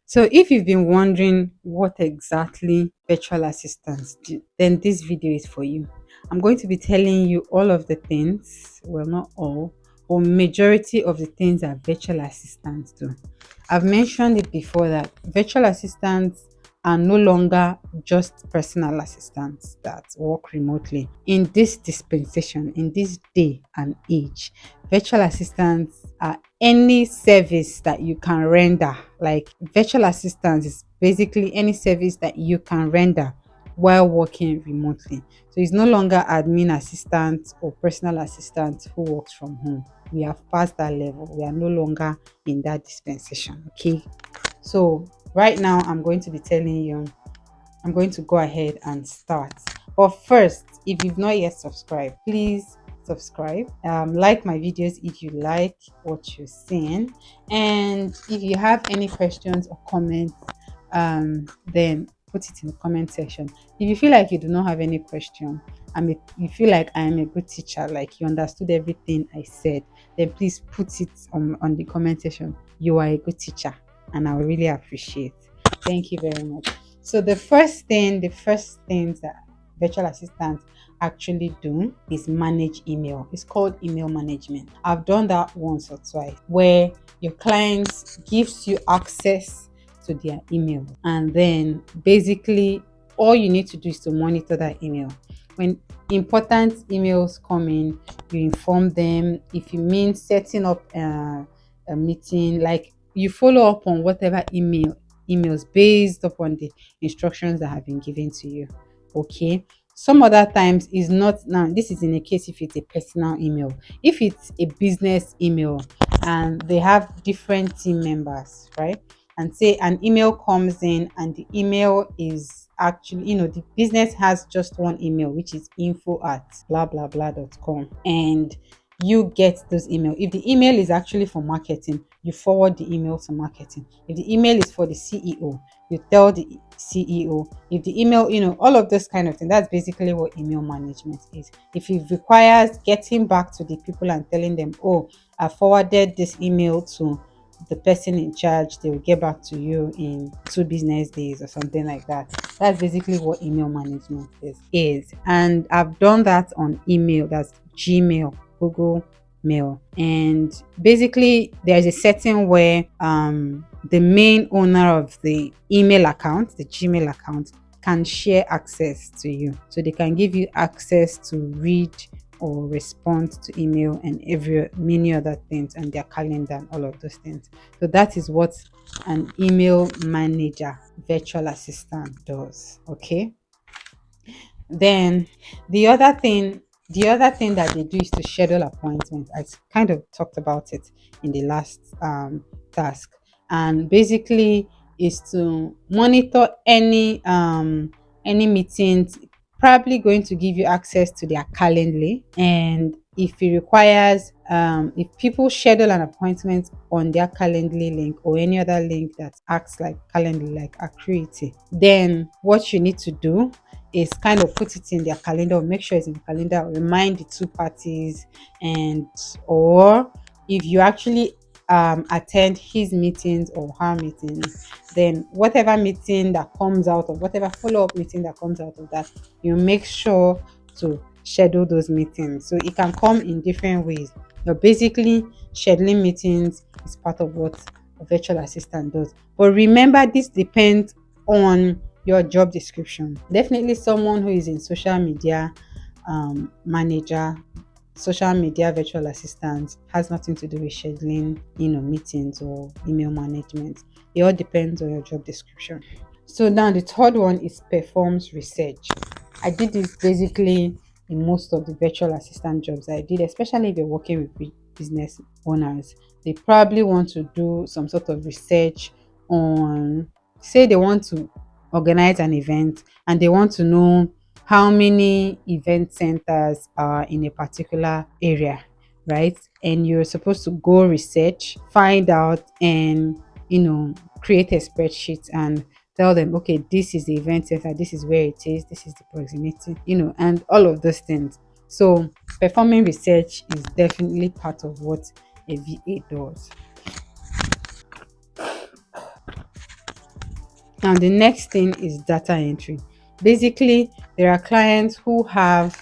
So if you've been wondering what exactly virtual assistants do, then this video is for you. I'm going to be telling you all of the things, well, not all, or majority of the things that virtual assistants do. I've mentioned it before that virtual assistants are no longer just personal assistants that work remotely. In this dispensation, in this day and age, virtual assistants are any service that you can render. Like virtual assistance is basically any service that you can render while working remotely. So it's no longer admin assistant or personal assistant who works from home. We have passed that level. We are no longer in that dispensation. Okay. So right now I'm going to be telling you, I'm going to go ahead and start. But first, if you've not yet subscribed, please subscribe. Like my videos if you like what you're seeing. And if you have any questions or comments, then put it in the comment section. If you feel like you do not have any question, you feel like I am a good teacher, like you understood everything I said, then please put it on the comment section. You are a good teacher, and I will really appreciate. Thank you very much. So the first things that virtual assistants actually do is manage email. It's called email management. I've done that once or twice where your clients gives you access to their email, and then basically all you need to do is to monitor that email. When important emails come in, you inform them. If you mean setting up a meeting, like you follow up on whatever emails based upon the instructions that have been given to you. Okay. Some other times is not, now this is in a case if it's a personal email. If it's a business email and they have different team members, right? And say an email comes in and the email is actually, the business has just one email, which is info at blah blah blah.com, and you get those email. If the email is actually for marketing, you forward the email to marketing. If the email is for the CEO, you tell the CEO. If the email, all of this kind of thing, that's basically what email management is. If it requires getting back to the people and telling them, oh, I forwarded this email to the person in charge, they will get back to you in 2 business days or something like that. That's basically what email management is. And I've done that on email, that's Gmail, Google Mail. And basically there's a setting where the main owner of the email account, the Gmail account, can share access to you. So they can give you access to read or respond to email and many other things, and their calendar and all of those things. So that is what an email manager virtual assistant does. Okay. Then the other thing that they do is to schedule appointments. I kind of talked about it in the last task, and basically is to monitor any meetings. Probably going to give you access to their Calendly, and if it requires, if people schedule an appointment on their Calendly link or any other link that acts like Calendly, like Acuity, then what you need to do is kind of put it in their calendar, make sure it's in the calendar, remind the two parties, and or if you actually attend his meetings or her meetings, then whatever meeting that comes out of whatever follow-up meeting that comes out of that, you make sure to schedule those meetings. So it can come in different ways, but basically scheduling meetings is part of what a virtual assistant does. But remember, this depends on your job description. Definitely someone who is in social media manager, social media virtual assistant has nothing to do with scheduling, meetings or email management. It all depends on your job description. So now the third one is performs research. I did this basically in most of the virtual assistant jobs I did, especially if you're working with business owners. They probably want to do some sort of research on, say they want to organize an event and they want to know how many event centers are in a particular area, right? And you're supposed to go research, find out, and create a spreadsheet and tell them, okay, this is the event center, this is where it is, this is the proximity, and all of those things. So performing research is definitely part of what a VA does. Now, the next thing is data entry. Basically, there are clients who have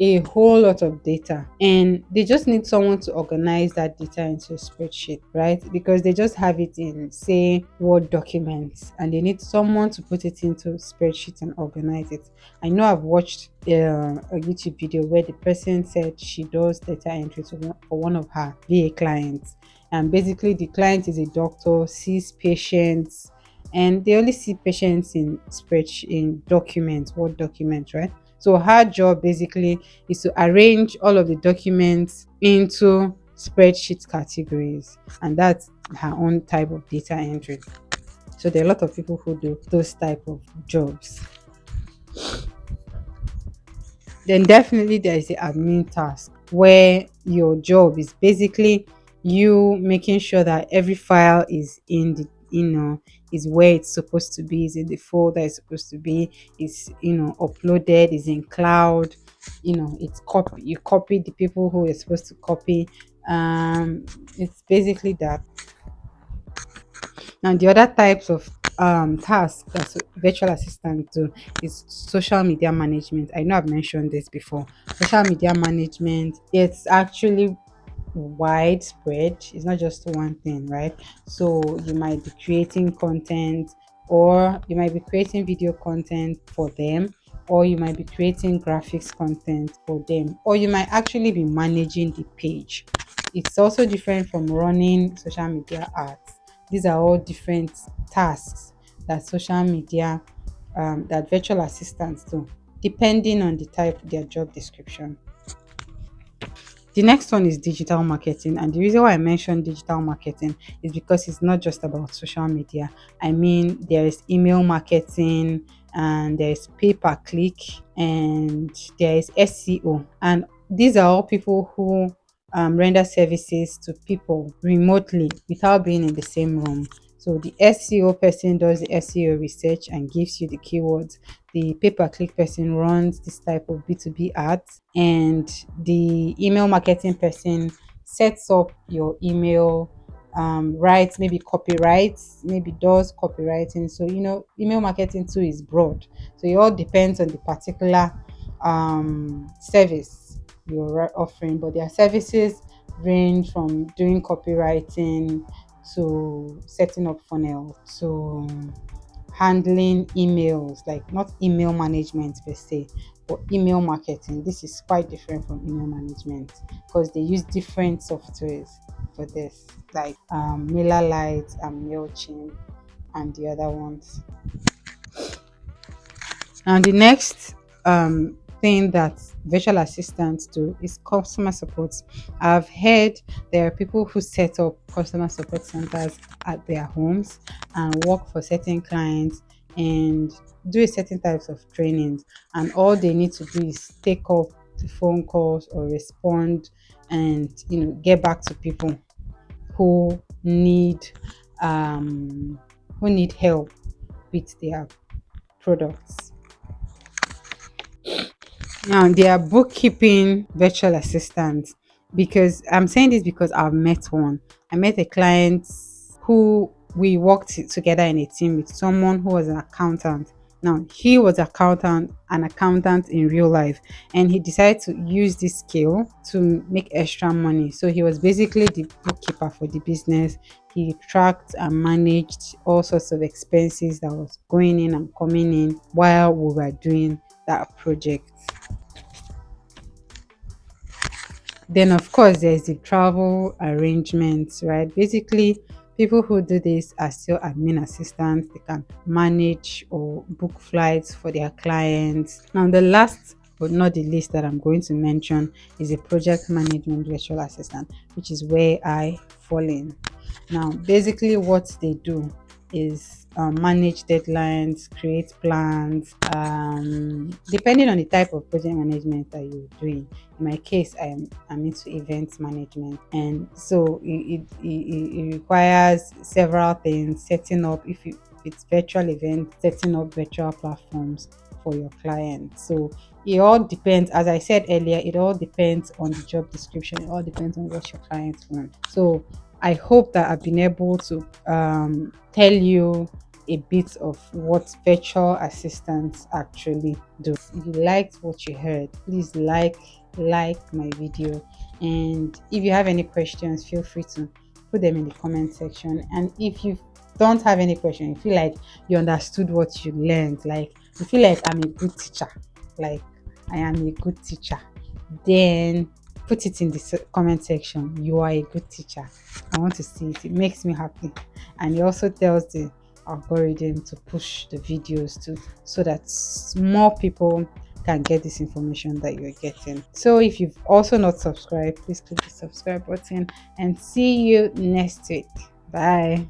a whole lot of data and they just need someone to organize that data into a spreadsheet, right? Because they just have it in, say, Word documents and they need someone to put it into spreadsheet and organize it. I know I've watched a YouTube video where the person said she does data entry for one of her VA clients. And basically, the client is a doctor, sees patients, and they only see patients in spreadsheet, in documents, Word documents, right? So her job basically is to arrange all of the documents into spreadsheet categories, and that's her own type of data entry. So there are a lot of people who do those type of jobs. Then definitely there is the admin task where your job is basically you making sure that every file is in the, is where it's supposed to be, is in the folder it's supposed to be, is, uploaded, is in cloud, it's copy, you copy the people who are supposed to copy. It's basically that. Now, the other types of tasks that virtual assistants do is social media management. I know I've mentioned this before. Social media management, it's actually widespread. It's not just one thing, right? So you might be creating content, or you might be creating video content for them, or you might be creating graphics content for them, or you might actually be managing the page. It's also different from running social media ads. These are all different tasks that social media, that virtual assistants do, depending on the type, their job description. The next one is digital marketing. And the reason why I mentioned digital marketing is because it's not just about social media. I mean, there is email marketing, and there is pay per click, and there is SEO. And these are all people who render services to people remotely without being in the same room. So the SEO person does the SEO research and gives you the keywords. The pay-per-click person runs this type of B2B ads, and the email marketing person sets up your email, writes, maybe copywrites, maybe does copywriting. So email marketing too is broad, so it all depends on the particular service you're offering, but their services range from doing copywriting to setting up funnel to handling emails, like not email management per se, but email marketing. This is quite different from email management because they use different softwares for this, like MailerLite and MailChimp and the other ones. And the next thing that virtual assistants do is customer support. I've heard there are people who set up customer support centers at their homes and work for certain clients and do a certain types of trainings. And all they need to do is take up the phone calls or respond and get back to people who need um, who need help with their products. Now, they are bookkeeping virtual assistants, because I'm saying this because I've met one. I met a client who we worked together in a team with someone who was an accountant. Now, he was an accountant in real life, and he decided to use this skill to make extra money. So he was basically the bookkeeper for the business. He tracked and managed all sorts of expenses that was going in and coming in while we were doing that project. Then, of course, there's the travel arrangements, right? Basically, people who do this are still admin assistants. They can manage or book flights for their clients. Now, the last but not the least that I'm going to mention is a project management virtual assistant, which is where I fall in. Now, basically, what they do is manage deadlines, create plans, depending on the type of project management that you're doing. In my case, I'm into events management, and so it requires several things: setting up, if it's virtual event, setting up virtual platforms for your clients. So it all depends, as I said earlier, it all depends on the job description, it all depends on what your clients want. So I hope that I've been able to tell you a bit of what virtual assistants actually do. If you liked what you heard, please like my video, and if you have any questions, feel free to put them in the comment section. And if you don't have any question, you feel like you understood what you learned, like you feel like I'm a good teacher, like I am a good teacher, then put it in the comment section. You are a good teacher. I want to see it. It makes me happy, and it also tells the algorithm to push the videos to, so that more people can get this information that you're getting. So if you've also not subscribed, please click the subscribe button, and see you next week. Bye.